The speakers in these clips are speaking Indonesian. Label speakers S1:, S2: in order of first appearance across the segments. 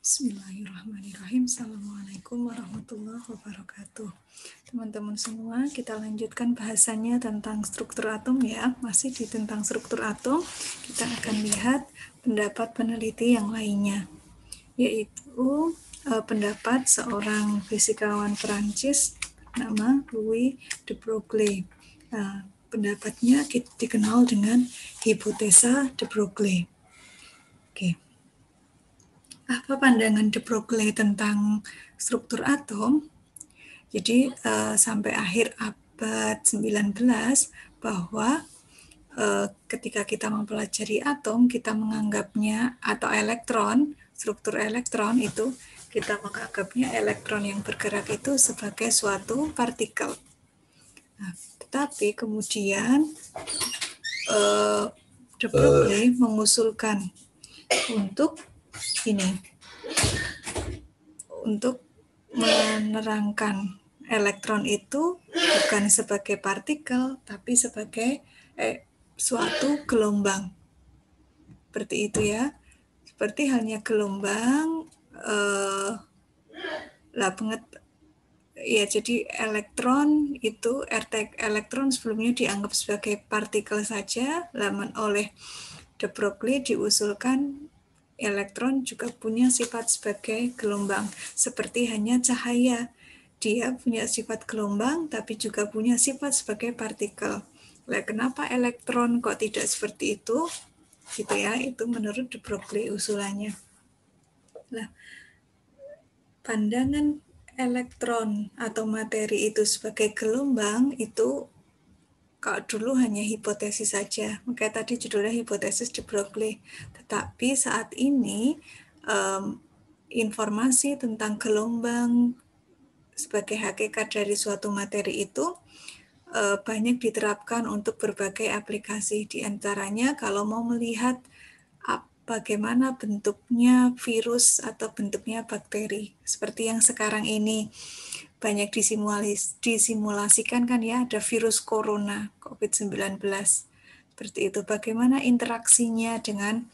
S1: Bismillahirrahmanirrahim. Assalamualaikum warahmatullahi wabarakatuh. Teman-teman semua, kita lanjutkan bahasannya tentang struktur atom ya. Masih di tentang struktur atom, kita akan lihat pendapat peneliti yang lainnya, yaitu pendapat seorang fisikawan Perancis nama Louis de Broglie. Pendapatnya dikenal dengan hipotesa de Broglie. Oke. Apa pandangan de Broglie tentang struktur atom? Jadi sampai akhir abad 19 bahwa ketika kita mempelajari atom, kita menganggapnya atau elektron, struktur elektron itu kita menganggapnya elektron yang bergerak itu sebagai suatu partikel. Nah, tetapi kemudian de Broglie mengusulkan untuk untuk menerangkan elektron itu bukan sebagai partikel, tapi sebagai suatu gelombang. Seperti itu ya. Seperti halnya gelombang, jadi elektron itu, elektron sebelumnya dianggap sebagai partikel saja, namun oleh de Broglie diusulkan elektron juga punya sifat sebagai gelombang, seperti hanya cahaya. Dia punya sifat gelombang, tapi juga punya sifat sebagai partikel. Nah, kenapa elektron kok tidak seperti itu? Gitu ya, itu menurut de Broglie usulannya. Nah, pandangan elektron atau materi itu sebagai gelombang itu kalau dulu hanya hipotesis saja, makanya tadi judulnya hipotesis de Broglie. Tetapi saat ini informasi tentang gelombang sebagai hakikat dari suatu materi itu banyak diterapkan untuk berbagai aplikasi. Di antaranya kalau mau melihat bagaimana bentuknya virus atau bentuknya bakteri. Seperti yang sekarang ini banyak disimulasikan kan ya, ada virus corona COVID-19. Seperti itu, bagaimana interaksinya dengan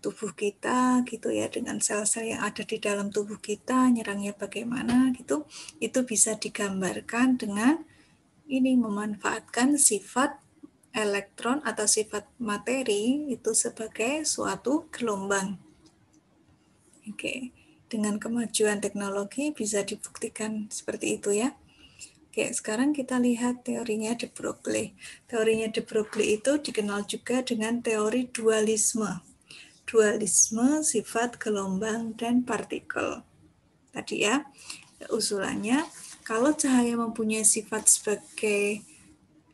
S1: tubuh kita gitu ya, dengan sel-sel yang ada di dalam tubuh kita, nyerangnya bagaimana gitu. Itu bisa digambarkan dengan ini, memanfaatkan sifat elektron atau sifat materi itu sebagai suatu gelombang. Oke. Dengan kemajuan teknologi bisa dibuktikan seperti itu ya. Oke, sekarang kita lihat teorinya de Broglie. Teorinya de Broglie itu dikenal juga dengan teori dualisme. Dualisme sifat gelombang dan partikel. Tadi ya, usulannya kalau cahaya mempunyai sifat sebagai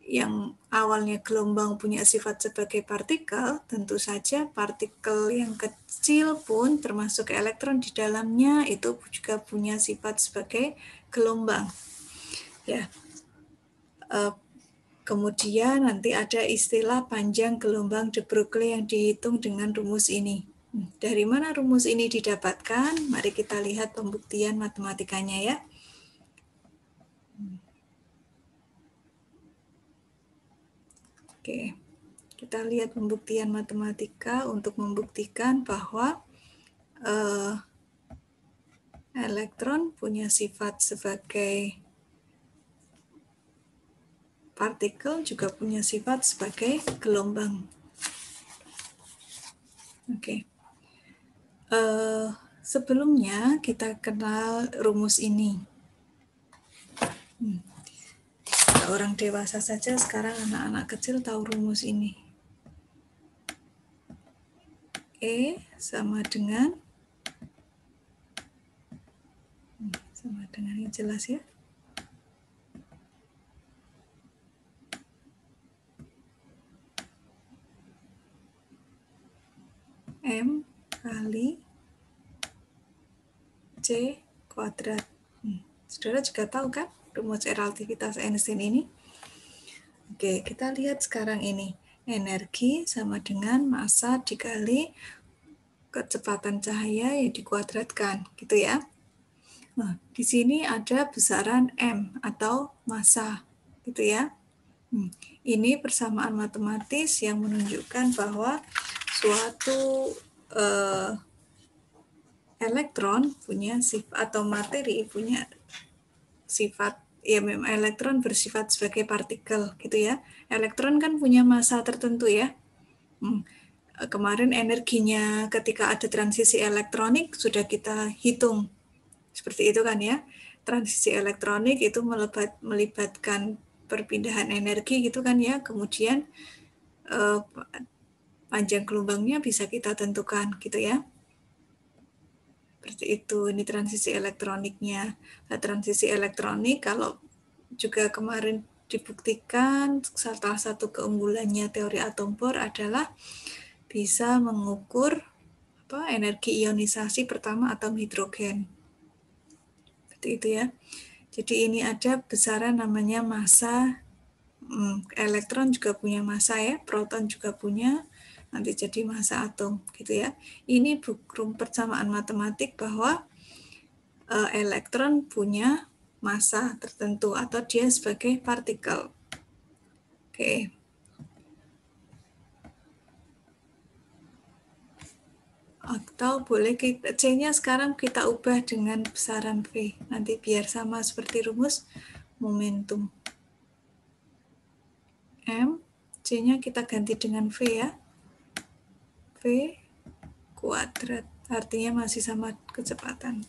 S1: yang awalnya gelombang punya sifat sebagai partikel, tentu saja partikel yang kecil pun termasuk elektron di dalamnya itu juga punya sifat sebagai gelombang. Ya. Kemudian nanti ada istilah panjang gelombang de Broglie yang dihitung dengan rumus ini. Dari mana rumus ini didapatkan? Mari kita lihat pembuktian matematikanya ya. Oke, kita lihat pembuktian matematika untuk membuktikan bahwa elektron punya sifat sebagai partikel, juga punya sifat sebagai gelombang. Oke. Sebelumnya kita kenal rumus ini. Orang dewasa saja sekarang anak-anak kecil tahu rumus ini. E sama dengan yang jelas ya. M kali C kuadrat. Saudara juga tahu kan rumus relativitas Einstein ini? Oke, kita lihat sekarang ini. Energi sama dengan massa dikali kecepatan cahaya yang dikuadratkan, gitu ya. Nah, di sini ada besaran M atau massa, gitu ya. Ini persamaan matematis yang menunjukkan bahwa suatu elektron punya sifat, atau materi punya sifat, ya memang elektron bersifat sebagai partikel gitu ya. Elektron kan punya massa tertentu ya. Kemarin energinya ketika ada transisi elektronik sudah kita hitung. Seperti itu kan ya. Transisi elektronik itu melibatkan perpindahan energi gitu kan ya. Kemudian panjang gelombangnya bisa kita tentukan gitu ya. Seperti itu, ini transisi elektroniknya. Nah, transisi elektronik kalau juga kemarin dibuktikan salah satu keunggulannya teori atom Bohr adalah bisa mengukur energi ionisasi pertama atom hidrogen. Seperti itu ya. Jadi ini ada besaran namanya massa. Elektron juga punya massa ya, proton juga punya, nanti jadi massa atom gitu ya. Ini persamaan matematik bahwa elektron punya massa tertentu atau dia sebagai partikel. Oke. Atau boleh C-nya sekarang kita ubah dengan besaran V. Nanti biar sama seperti rumus momentum. M, C-nya kita ganti dengan V ya. V kuadrat. Artinya masih sama kecepatan.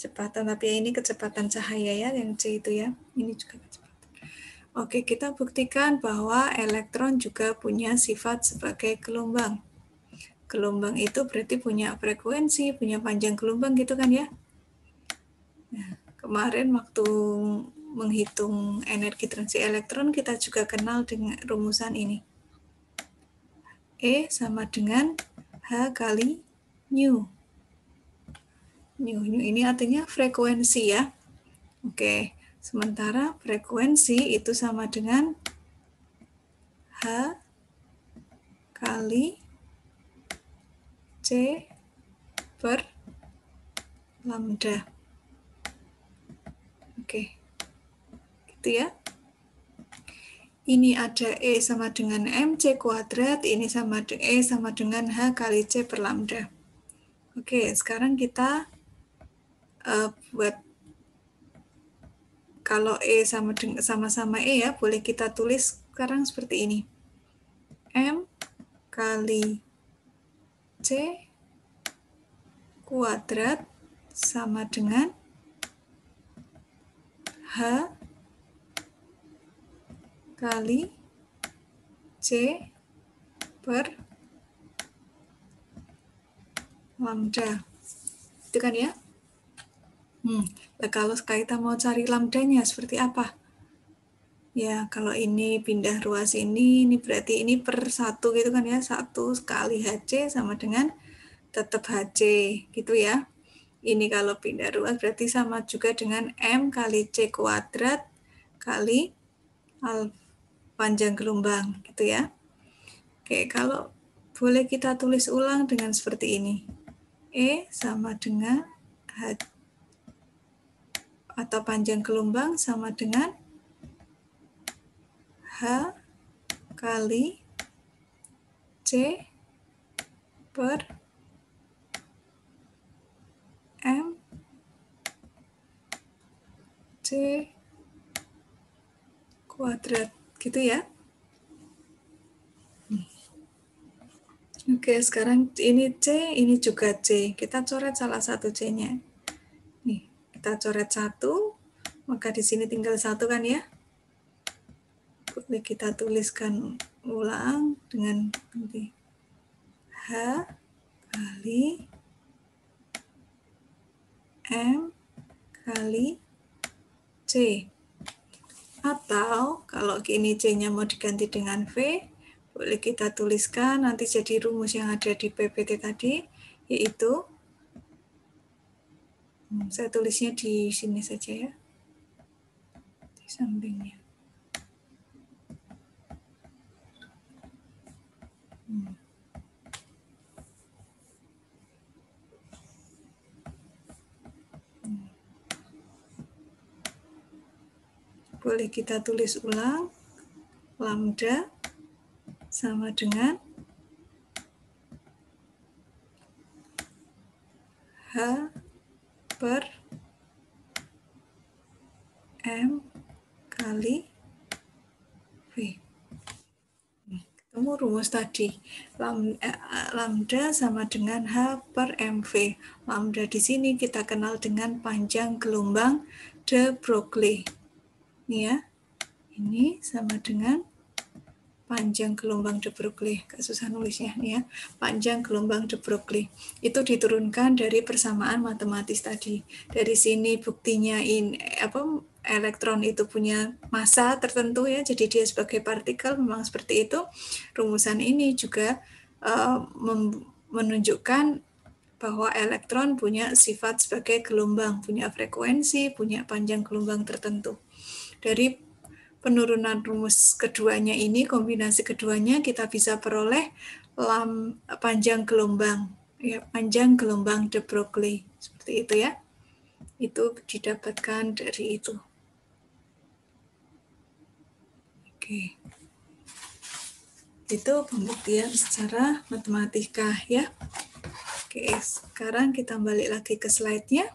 S1: Tapi ini kecepatan cahaya ya, yang C itu ya. Ini juga kecepatan. Oke, kita buktikan bahwa elektron juga punya sifat sebagai gelombang. Gelombang itu berarti punya frekuensi, punya panjang gelombang gitu kan ya. Nah, kemarin waktu menghitung energi transisi elektron kita juga kenal dengan rumusan ini. E sama dengan H kali nu. Nu ini artinya frekuensi ya. Oke, sementara frekuensi itu sama dengan H kali C per lambda. Oke, gitu ya. Ini ada E sama dengan MC kuadrat, ini sama dengan E sama dengan H kali C per lambda. Oke, sekarang kita buat, kalau E sama-sama E ya, boleh kita tulis sekarang seperti ini. M kali C kuadrat sama dengan H kali C per lambda. Itu kan ya? Nah, kalau kita mau cari lambdanya seperti apa? Ya, kalau ini pindah ruas ini berarti ini per 1 gitu kan ya. 1 kali HC sama dengan tetap HC gitu ya. Ini kalau pindah ruas berarti sama juga dengan M kali C kuadrat kali panjang gelombang gitu ya. Oke, kalau boleh kita tulis ulang dengan seperti ini. E sama dengan H atau panjang gelombang sama dengan H kali C per M C kuadrat gitu ya. Oke, sekarang ini C, ini juga C. Kita coret salah satu C-nya. Nih, kita coret 1, maka di sini tinggal 1 kan ya. Boleh kita tuliskan ulang dengan nanti H kali M kali C. Atau kalau ini C-nya mau diganti dengan V, boleh kita tuliskan nanti jadi rumus yang ada di PPT tadi, yaitu saya tulisnya di sini saja ya, di sampingnya. Boleh kita tulis ulang, lambda sama dengan per M kali V. Ketemu rumus tadi. Lambda sama dengan H per MV. Lambda di sini kita kenal dengan panjang gelombang de Broglie. Ini ya. Ini sama dengan panjang gelombang de Broglie. Gak susah nulisnya nih ya. Panjang gelombang de Broglie. Itu diturunkan dari persamaan matematis tadi. Dari sini buktinya ini elektron itu punya massa tertentu ya, jadi dia sebagai partikel memang seperti itu. Rumusan ini juga menunjukkan bahwa elektron punya sifat sebagai gelombang, punya frekuensi, punya panjang gelombang tertentu. Dari penurunan rumus keduanya ini, kombinasi keduanya, kita bisa peroleh panjang gelombang, ya, panjang gelombang de Broglie, seperti itu ya. Itu didapatkan dari itu. Oke. Itu pembuktian secara matematika ya. Oke, sekarang kita balik lagi ke slide-nya.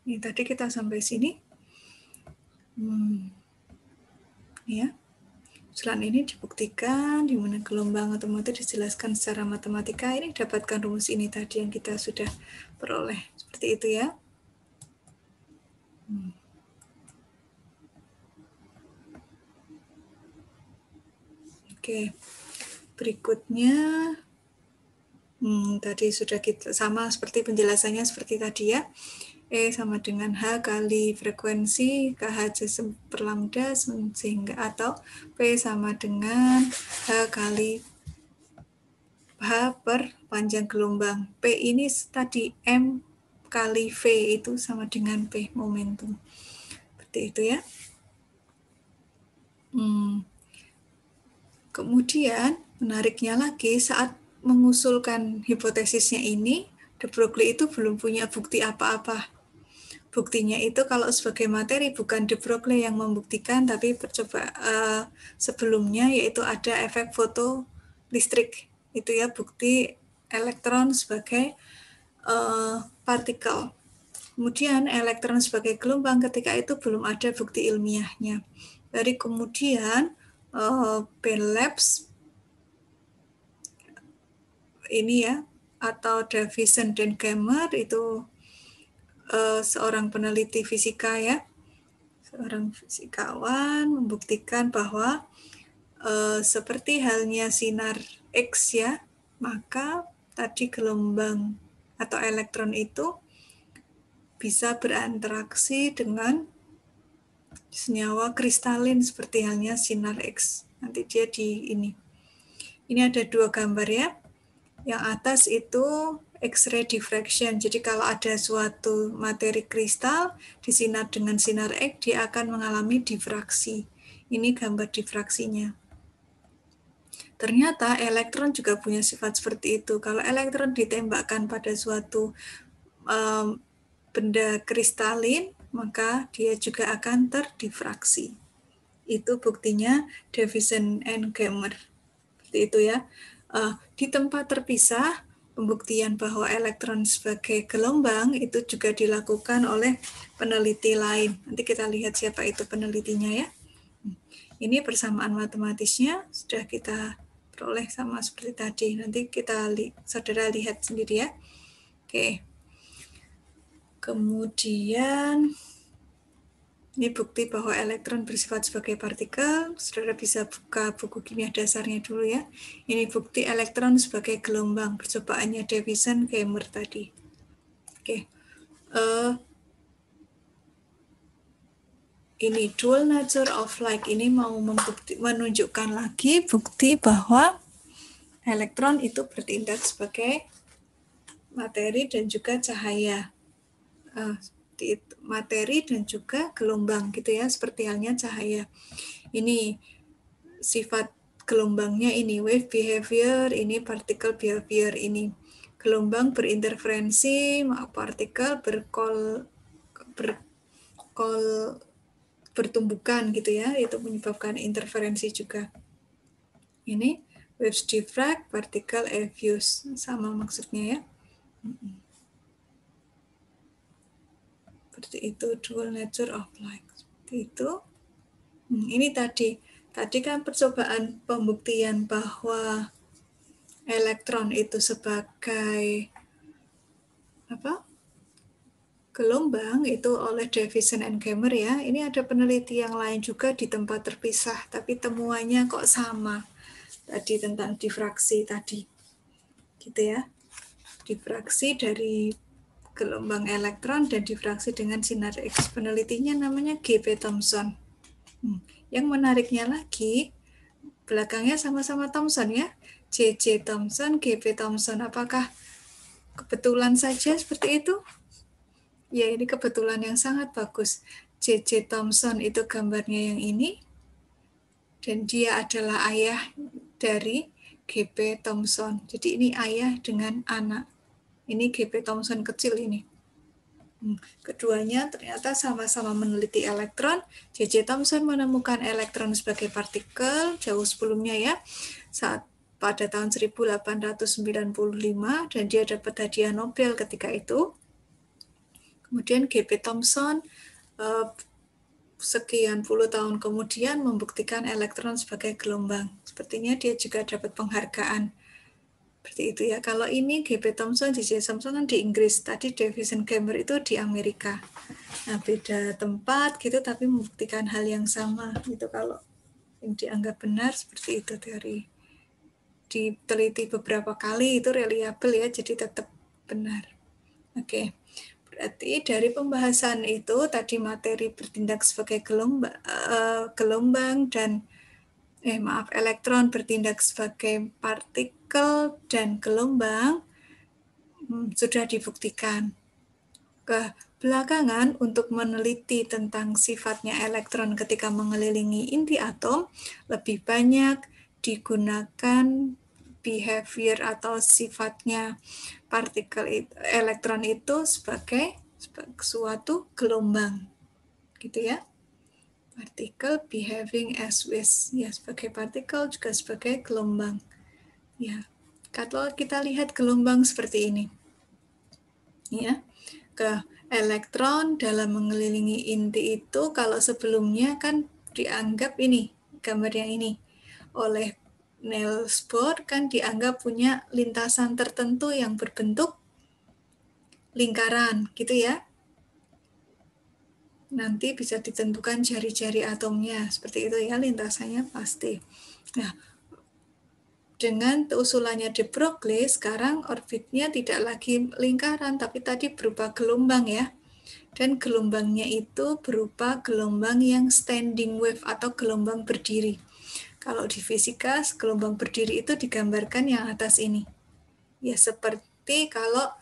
S1: Ini tadi kita sampai sini. Ya. Selain ini dibuktikan di mana gelombang otomotif dijelaskan secara matematika. Ini dapatkan rumus ini tadi yang kita sudah peroleh. Seperti itu ya. Oke. Berikutnya tadi sudah kita sama seperti penjelasannya seperti tadi ya. E sama dengan H kali frekuensi KHJ per lambda sehingga atau P sama dengan H kali H per panjang gelombang. P ini tadi M kali V itu sama dengan P momentum. Seperti itu ya. Kemudian menariknya lagi saat mengusulkan hipotesisnya ini, de Broglie itu belum punya bukti apa-apa. Buktinya itu kalau sebagai materi bukan de Broglie yang membuktikan, tapi sebelumnya yaitu ada efek foto listrik. Itu ya bukti elektron sebagai partikel. Kemudian elektron sebagai gelombang ketika itu belum ada bukti ilmiahnya. Dari kemudian Bell Labs ini ya, atau Davison dan Gamer itu seorang peneliti fisika ya, seorang fisikawan membuktikan bahwa seperti halnya sinar X ya, maka tadi gelombang atau elektron itu bisa berinteraksi dengan senyawa kristalin seperti halnya sinar X. Nanti dia di ini. Ini ada dua gambar ya. Yang atas itu X-ray diffraction. Jadi kalau ada suatu materi kristal disinar dengan sinar X, dia akan mengalami difraksi. Ini gambar difraksinya. Ternyata elektron juga punya sifat seperti itu. Kalau elektron ditembakkan pada suatu benda kristalin, maka dia juga akan terdifraksi. Itu buktinya Davison and Gamer. Seperti itu ya. Di tempat terpisah, pembuktian bahwa elektron sebagai gelombang itu juga dilakukan oleh peneliti lain. Nanti kita lihat siapa itu penelitinya ya. Ini persamaan matematisnya sudah kita peroleh sama seperti tadi. Nanti saudara lihat sendiri ya. Oke. Kemudian ini bukti bahwa elektron bersifat sebagai partikel. Saudara bisa buka buku kimia dasarnya dulu ya. Ini bukti elektron sebagai gelombang. Percobaannya Davison Gamer tadi. Oke. Ini dual nature of light. Ini mau menunjukkan lagi bukti bahwa elektron itu bertindak sebagai materi dan juga cahaya. Materi dan juga gelombang gitu ya, seperti halnya cahaya. Ini sifat gelombangnya ini wave behavior, ini particle behavior ini. Gelombang berinterferensi, partikel bertumbukan gitu ya, itu menyebabkan interferensi juga. Ini waves diffract, particle effuse, sama maksudnya ya. Seperti itu, dual nature of light. Seperti itu. Ini tadi kan percobaan pembuktian bahwa elektron itu sebagai gelombang itu oleh Davison and Gamer ya. Ini ada peneliti yang lain juga di tempat terpisah, tapi temuannya kok sama. Tadi tentang difraksi tadi. Gitu ya. Difraksi dari gelombang elektron dan difraksi dengan sinar X. Penelitinya namanya G.P. Thomson. Yang menariknya lagi, belakangnya sama-sama Thomson ya. J.J. Thomson, G.P. Thomson. Apakah kebetulan saja seperti itu? Ya, ini kebetulan yang sangat bagus. J.J. Thomson itu gambarnya yang ini, dan dia adalah ayah dari G.P. Thomson. Jadi ini ayah dengan anak. Ini G.P. Thomson kecil ini. Keduanya ternyata sama-sama meneliti elektron. J.J. Thomson menemukan elektron sebagai partikel jauh sebelumnya ya, saat pada tahun 1895, dan dia dapat hadiah Nobel ketika itu. Kemudian G.P. Thomson sekian puluh tahun kemudian membuktikan elektron sebagai gelombang. Sepertinya dia juga dapat penghargaan. Seperti itu ya. Kalau ini G.P. Thomson, J.J. Thomson kan di Inggris. Tadi Davison Gamer itu di Amerika. Nah, beda tempat gitu, tapi membuktikan hal yang sama. Itu kalau yang dianggap benar seperti itu teori. Diteliti beberapa kali itu reliable ya, jadi tetap benar. Oke. Berarti dari pembahasan itu tadi materi bertindak sebagai gelombang dan elektron bertindak sebagai partikel dan gelombang sudah dibuktikan. Belakangan untuk meneliti tentang sifatnya elektron ketika mengelilingi inti atom lebih banyak digunakan behavior atau sifatnya partikel elektron itu sebagai suatu gelombang, gitu ya. Partikel behaving as waves, ya sebagai partikel juga sebagai gelombang. Ya, kalau kita lihat gelombang seperti ini, ya, elektron dalam mengelilingi inti itu kalau sebelumnya kan dianggap ini gambar yang ini oleh Niels Bohr kan dianggap punya lintasan tertentu yang berbentuk lingkaran, gitu ya. Nanti bisa ditentukan jari-jari atomnya, seperti itu ya lintasannya pasti. Nah, dengan usulannya de Broglie, sekarang orbitnya tidak lagi lingkaran, tapi tadi berupa gelombang ya. Dan gelombangnya itu berupa gelombang yang standing wave atau gelombang berdiri. Kalau di fisika, gelombang berdiri itu digambarkan yang atas ini. Ya seperti kalau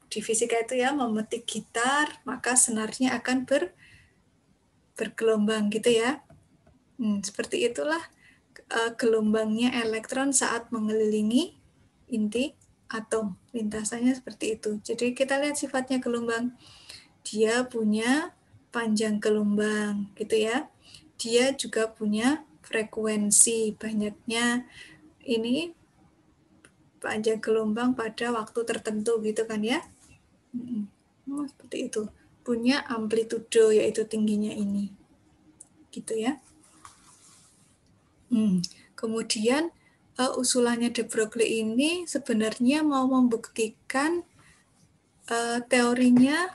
S1: di fisika itu ya memetik gitar, maka senarnya akan bergelombang gitu ya. Seperti itulah gelombangnya elektron saat mengelilingi inti atom. Lintasannya seperti itu. Jadi kita lihat sifatnya gelombang. Dia punya panjang gelombang gitu ya. Dia juga punya frekuensi, banyaknya ini panjang gelombang pada waktu tertentu gitu kan ya. Seperti itu. Punya amplitudo yaitu tingginya ini. Gitu ya. Kemudian usulannya de Broglie ini sebenarnya mau membuktikan teorinya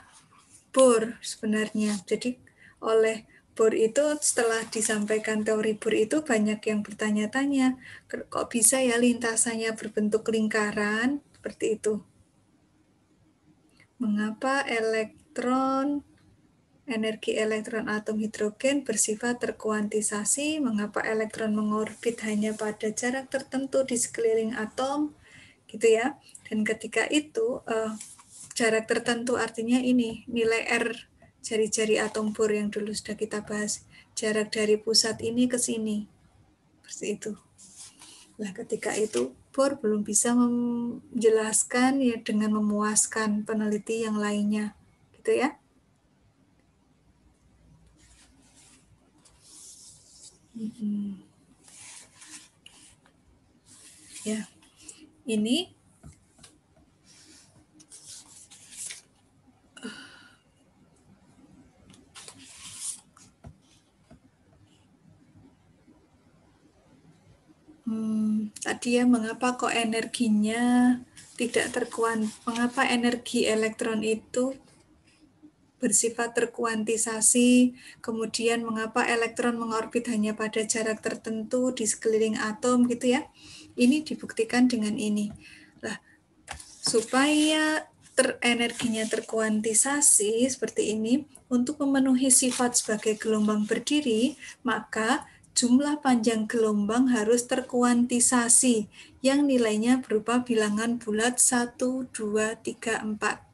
S1: Bohr sebenarnya. Jadi oleh Bohr itu setelah disampaikan teori Bohr itu banyak yang bertanya-tanya, kok bisa ya lintasannya berbentuk lingkaran seperti itu? Mengapa energi elektron atom hidrogen bersifat terkuantisasi? Mengapa elektron mengorbit hanya pada jarak tertentu di sekeliling atom? Gitu ya. Dan ketika itu jarak tertentu artinya ini nilai R jari-jari atom Bohr yang dulu sudah kita bahas, jarak dari pusat ini ke sini, seperti itu. Nah, ketika itu Bohr belum bisa menjelaskan ya dengan memuaskan peneliti yang lainnya, gitu ya. Ya, ini tadi ya, mengapa kok energinya tidak mengapa energi elektron itu bersifat terkuantisasi, kemudian mengapa elektron mengorbit hanya pada jarak tertentu di sekeliling atom gitu ya. Ini dibuktikan dengan ini. Lah, supaya energinya terkuantisasi seperti ini, untuk memenuhi sifat sebagai gelombang berdiri, maka jumlah panjang gelombang harus terkuantisasi, yang nilainya berupa bilangan bulat 1, 2, 3, 4.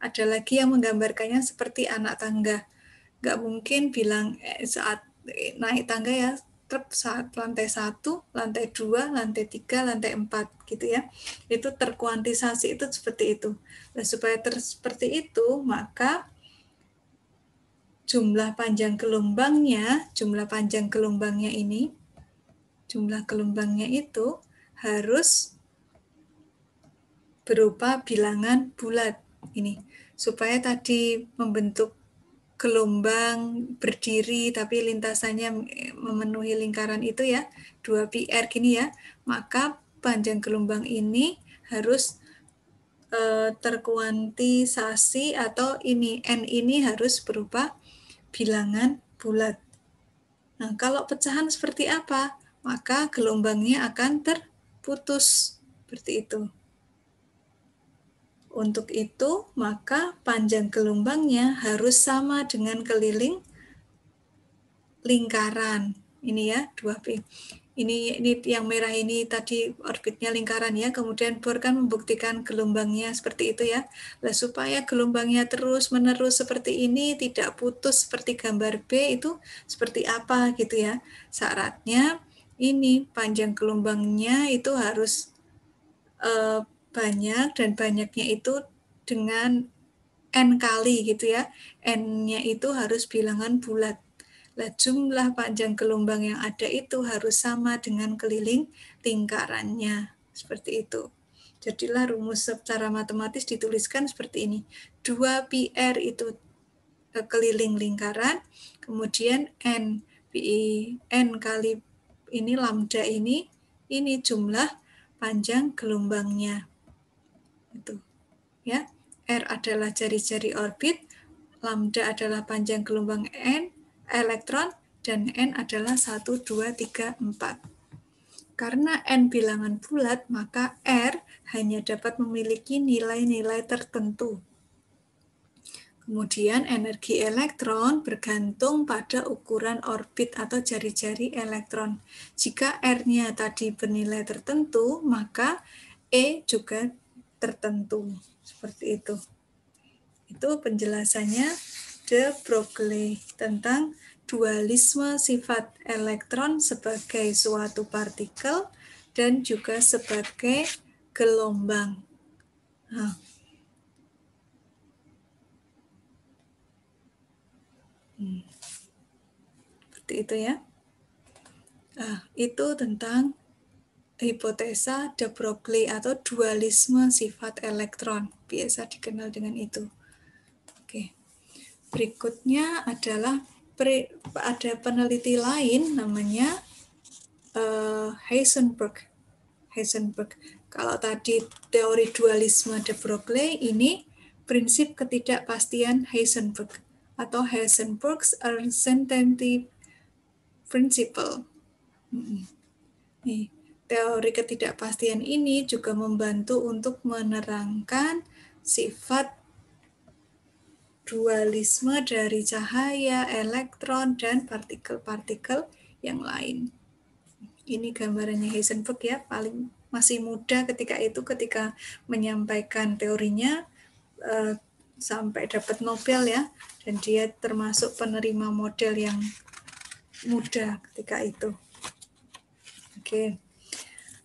S1: Ada lagi yang menggambarkannya seperti anak tangga. Nggak mungkin bilang saat naik tangga ya, saat lantai 1, lantai 2, lantai 3, lantai 4 gitu ya. Itu terkuantisasi itu seperti itu. Nah, supaya seperti itu, maka jumlah panjang gelombangnya jumlah gelombangnya itu harus berupa bilangan bulat ini, supaya tadi membentuk gelombang berdiri tapi lintasannya memenuhi lingkaran itu ya, 2πr gini ya, maka panjang gelombang ini harus terkuantisasi, atau ini n ini harus berupa bilangan bulat. Nah, kalau pecahan seperti apa? Maka gelombangnya akan terputus seperti itu. Untuk itu, maka panjang gelombangnya harus sama dengan keliling lingkaran. Ini ya, 2P. Ini yang merah ini tadi orbitnya lingkaran ya, kemudian Bohr kan membuktikan gelombangnya seperti itu ya. Nah, supaya gelombangnya terus-menerus seperti ini, tidak putus seperti gambar B, itu seperti apa gitu ya. Syaratnya ini panjang gelombangnya itu harus banyak, dan banyaknya itu dengan n kali gitu ya. N-nya itu harus bilangan bulat. Nah, jumlah panjang gelombang yang ada itu harus sama dengan keliling lingkarannya. Seperti itu. Jadilah rumus secara matematis dituliskan seperti ini. 2πr itu keliling lingkaran, kemudian n kali ini lambda ini jumlah panjang gelombangnya. Itu ya. R adalah jari-jari orbit, lambda adalah panjang gelombang elektron, dan n adalah 1, 2, 3, 4. Karena n bilangan bulat, maka R hanya dapat memiliki nilai-nilai tertentu. Kemudian energi elektron bergantung pada ukuran orbit atau jari-jari elektron. Jika R-nya tadi bernilai tertentu, maka E juga tertentu. Seperti itu. Itu penjelasannya de Broglie tentang dualisme sifat elektron sebagai suatu partikel dan juga sebagai gelombang. Nah, seperti itu ya. Nah, itu tentang hipotesa de Broglie atau dualisme sifat elektron, biasa dikenal dengan itu. Oke. Berikutnya adalah ada peneliti lain namanya Heisenberg. Kalau tadi teori dualisme de Broglie, ini prinsip ketidakpastian Heisenberg atau Heisenberg's uncertainty principle. Nih, teori ketidakpastian ini juga membantu untuk menerangkan sifat dualisme dari cahaya, elektron, dan partikel-partikel yang lain. Ini gambarannya Heisenberg ya, masih muda ketika menyampaikan teorinya, sampai dapat Nobel ya, dan dia termasuk penerima model yang muda ketika itu. Oke.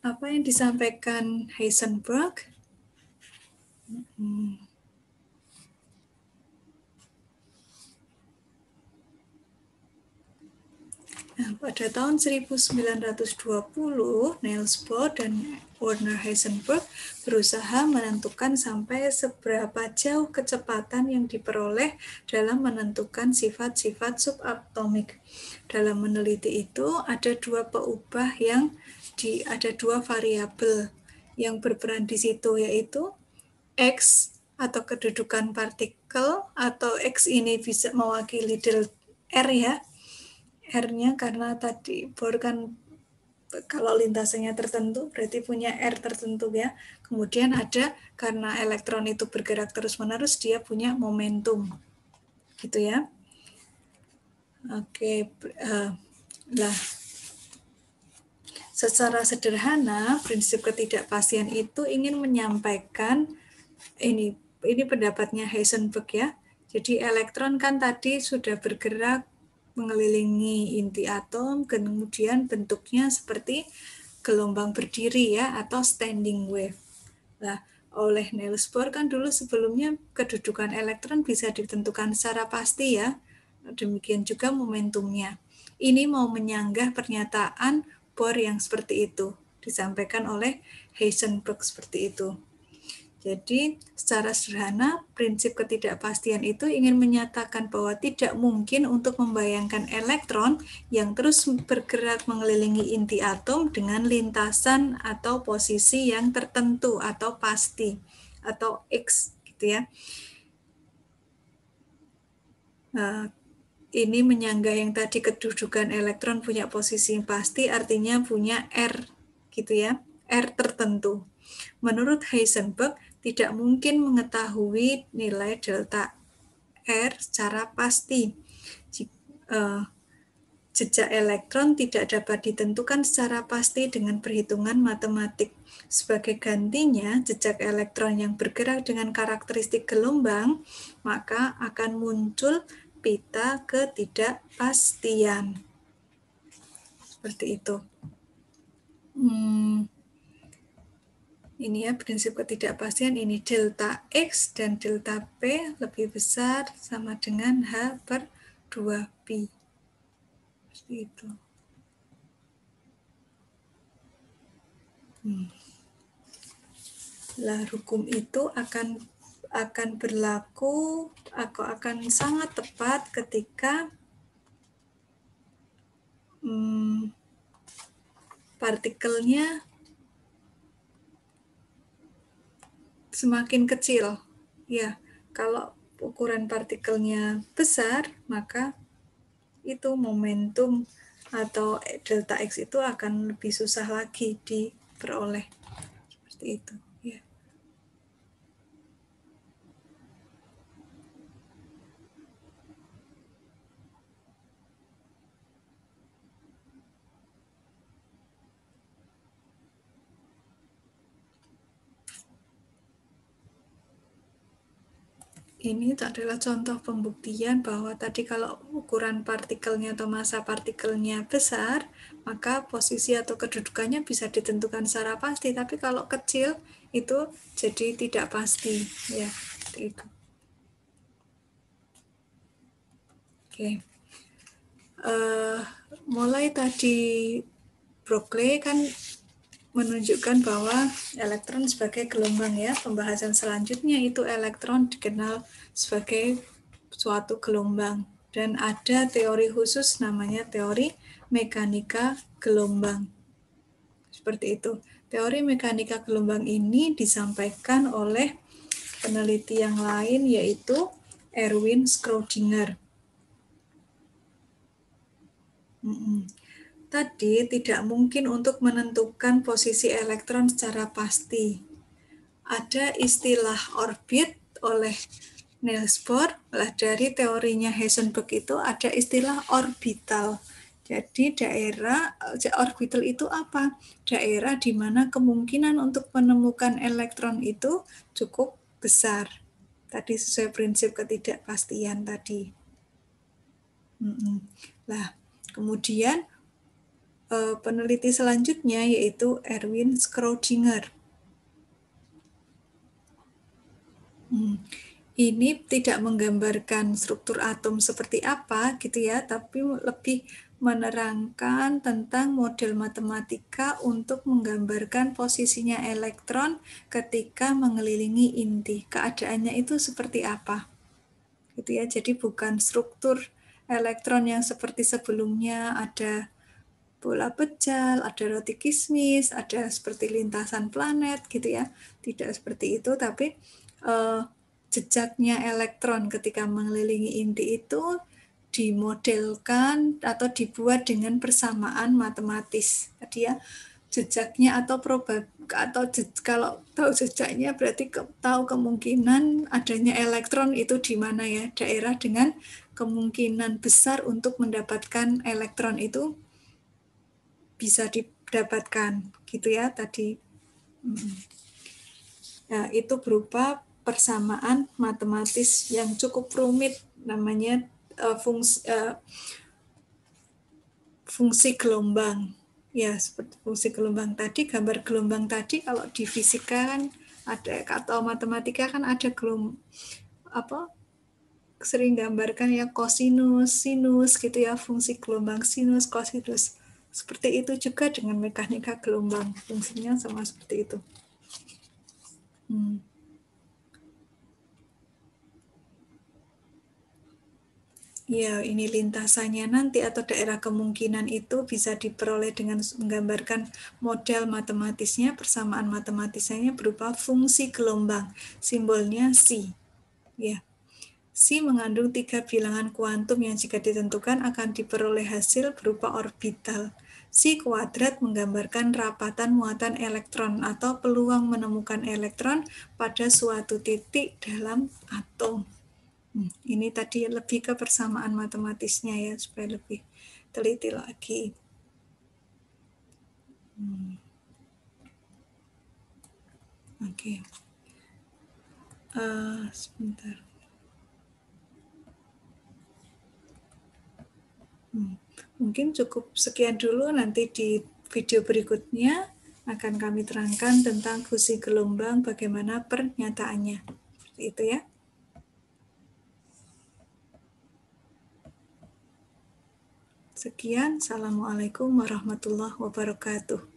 S1: Apa yang disampaikan Heisenberg? Nah, pada tahun 1920, Niels Bohr dan Werner Heisenberg berusaha menentukan sampai seberapa jauh kecepatan yang diperoleh dalam menentukan sifat-sifat subatomik. Dalam meneliti itu ada dua variabel yang berperan di situ, yaitu X atau kedudukan partikel, atau X ini bisa mewakili del R ya, R-nya karena tadi Bohr kan kalau lintasannya tertentu berarti punya R tertentu ya. Kemudian ada karena elektron itu bergerak terus-menerus dia punya momentum. Gitu ya. Oke, lah secara sederhana prinsip ketidakpastian itu ingin menyampaikan ini pendapatnya Heisenberg ya. Jadi elektron kan tadi sudah bergerak mengelilingi inti atom, kemudian bentuknya seperti gelombang berdiri ya, atau standing wave. Nah, oleh Niels Bohr kan dulu sebelumnya kedudukan elektron bisa ditentukan secara pasti ya, demikian juga momentumnya. Ini mau menyanggah pernyataan Bohr yang seperti itu, disampaikan oleh Heisenberg seperti itu. Jadi, secara sederhana, prinsip ketidakpastian itu ingin menyatakan bahwa tidak mungkin untuk membayangkan elektron yang terus bergerak mengelilingi inti atom dengan lintasan atau posisi yang tertentu atau pasti, atau X, gitu ya. Nah, ini menyanggah yang tadi kedudukan elektron punya posisi yang pasti, artinya punya R, gitu ya, R tertentu. Menurut Heisenberg, tidak mungkin mengetahui nilai delta R secara pasti. Jejak elektron tidak dapat ditentukan secara pasti dengan perhitungan matematik. Sebagai gantinya, jejak elektron yang bergerak dengan karakteristik gelombang, maka akan muncul pita ketidakpastian. Seperti itu. Ini ya prinsip ketidakpastian, ini delta X dan delta P lebih besar sama dengan H per 2pi. Seperti itu. Lah hukum itu akan berlaku, akan sangat tepat ketika partikelnya semakin kecil. Ya, kalau ukuran partikelnya besar, maka itu momentum atau delta X itu akan lebih susah lagi diperoleh. Seperti itu. Ya. Ini adalah contoh pembuktian bahwa tadi kalau ukuran partikelnya atau massa partikelnya besar, maka posisi atau kedudukannya bisa ditentukan secara pasti. Tapi kalau kecil itu jadi tidak pasti, ya itu. Oke. Mulai tadi Broglie kan menunjukkan bahwa elektron sebagai gelombang ya. Pembahasan selanjutnya itu elektron dikenal sebagai suatu gelombang. Dan ada teori khusus namanya teori mekanika gelombang. Seperti itu. Teori mekanika gelombang ini disampaikan oleh peneliti yang lain yaitu Erwin Schrödinger. Tadi tidak mungkin untuk menentukan posisi elektron secara pasti. Ada istilah orbit oleh Niels Bohr, dari teorinya Heisenberg itu ada istilah orbital. Jadi daerah orbital itu apa? Daerah di mana kemungkinan untuk menemukan elektron itu cukup besar. Tadi sesuai prinsip ketidakpastian tadi. Nah, kemudian peneliti selanjutnya yaitu Erwin Schrödinger. Ini tidak menggambarkan struktur atom seperti apa gitu ya, tapi lebih menerangkan tentang model matematika untuk menggambarkan posisinya elektron ketika mengelilingi inti. Keadaannya itu seperti apa? Gitu ya. Jadi bukan struktur elektron yang seperti sebelumnya ada bola pecal, ada roti kismis, ada seperti lintasan planet gitu ya. Tidak seperti itu, tapi jejaknya elektron ketika mengelilingi inti itu dimodelkan atau dibuat dengan persamaan matematis. Tadi ya, jejaknya atau kalau tahu jejaknya berarti tahu kemungkinan adanya elektron itu di mana ya, daerah dengan kemungkinan besar untuk mendapatkan elektron itu bisa didapatkan gitu ya tadi. Nah, itu berupa persamaan matematis yang cukup rumit, namanya fungsi gelombang. Ya, seperti fungsi gelombang tadi, gambar gelombang tadi kalau di fisika kan ada, atau matematika kan ada sering gambarkan ya kosinus, sinus gitu ya, fungsi gelombang sinus, kosinus. Seperti itu juga dengan mekanika gelombang, fungsinya sama seperti itu. Ya, ini lintasannya nanti atau daerah kemungkinan itu bisa diperoleh dengan menggambarkan model matematisnya, persamaan matematisnya berupa fungsi gelombang. Simbolnya psi. Ya. Psi mengandung 3 bilangan kuantum yang jika ditentukan akan diperoleh hasil berupa orbital. Psi kuadrat menggambarkan rapatan muatan elektron atau peluang menemukan elektron pada suatu titik dalam atom. Ini tadi lebih ke persamaan matematisnya ya, supaya lebih teliti lagi. Oke. Sebentar. Mungkin cukup sekian dulu, nanti di video berikutnya akan kami terangkan tentang fungsi gelombang, bagaimana pernyataannya. Seperti itu ya. Sekian, Assalamualaikum warahmatullahi wabarakatuh.